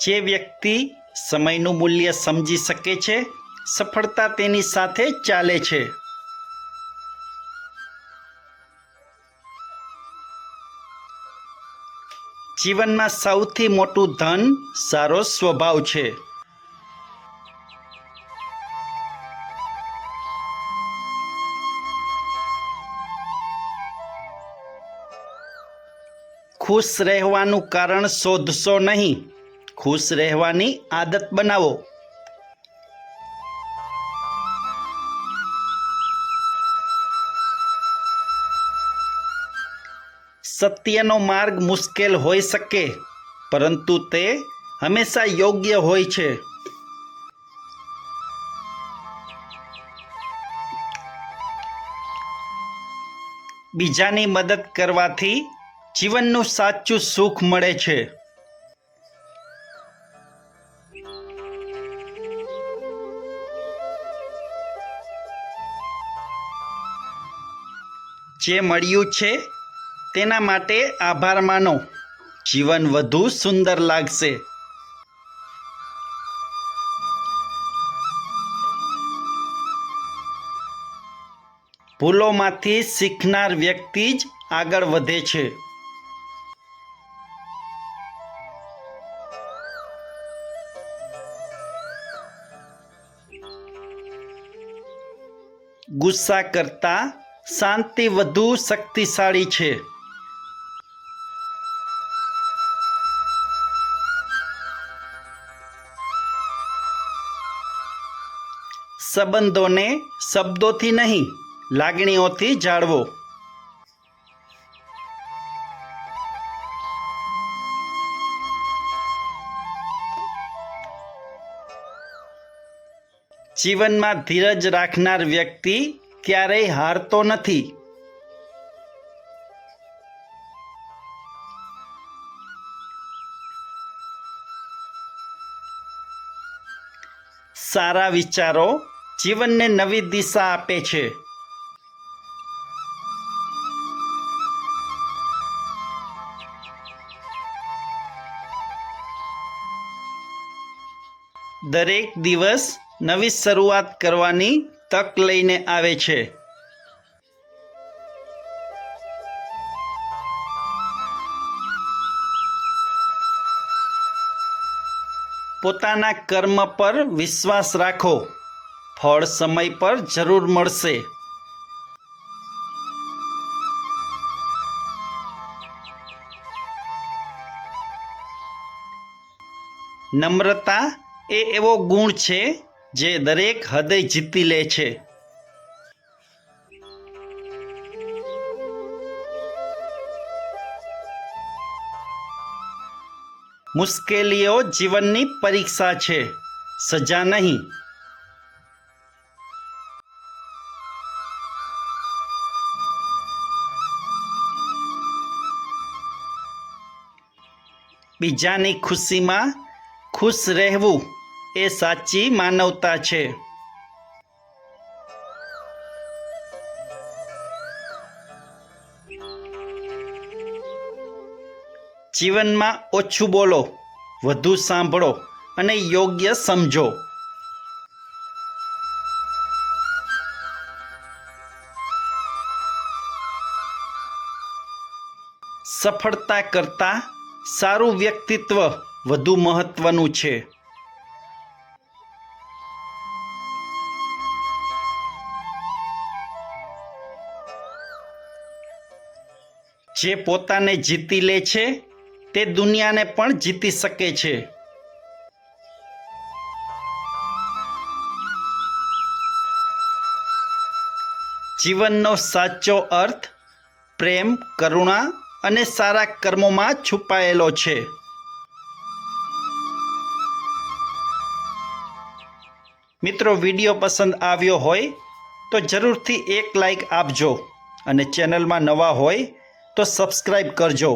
જે વ્યક્તિ સમયનું મૂલ્ય સમજી શકે છે, સફળતા તેની સાથે ચાલે છે. જીવનમાં સૌથી મોટું ધન સારો સ્વભાવ છે. ખુશ રહેવાનું કારણ શોધશો નહીં, ખુશ રહેવાની આદત બનાવો. સત્યનો માર્ગ મુશ્કેલ હોઈ શકે, પરંતુ તે હંમેશા યોગ્ય હોય છે. બીજાની મદદ કરવાથી જીવનનું સાચું સુખ મળે છે. જે મળ્યું છે તેના માટે આભાર માનો, જીવન વધુ સુંદર લાગશે. ભૂલોમાંથી શીખનાર વ્યક્તિ જ આગળ વધે છે. ગુસ્સા કરતાં શાંતિ વધુ શક્તિશાળી છે. સંબંધોને શબ્દોથી નહીં, લાગણીઓથી જાળવો. જીવનમાં ધીરજ રાખનાર વ્યક્તિ ક્યારેય હારતો નથી. સારા વિચારો જીવનને નવી દિશા આપે છે. દરેક દિવસ નવી શરૂઆત કરવાની તક લઈને આવે છે. પોતાના કર્મ પર વિશ્વાસ રાખો, ફળ સમય પર જરૂર મળશે. નમ્રતા એ એવો ગુણ છે જે દરેક હૃદય જીતી લે છે. મુશ્કેલીઓ જીવનની પરીક્ષા છે, સજા નહીં. બીજાની ખુશીમાં ખુશ રહેવું એ સાચી માનવતા છે. જીવનમાં ઓછું બોલો, વધુ સાંભળો અને યોગ્ય સમજો. સફળતા કરતાં સારું વ્યક્તિત્વ વધુ મહત્વનું છે. જે પોતાને જીતી લે છે તે દુનિયાને પણ જીતી શકે છે. જીવનનો સાચો અર્થ પ્રેમ, કરુણા અને સારા કર્મોમાં છુપાયેલો છે. મિત્રો, વિડીયો પસંદ આવ્યો હોય તો જરૂરથી એક લાઈક આપજો અને ચેનલમાં નવા હોય તો સબસ્ક્રાઈબ કરજો.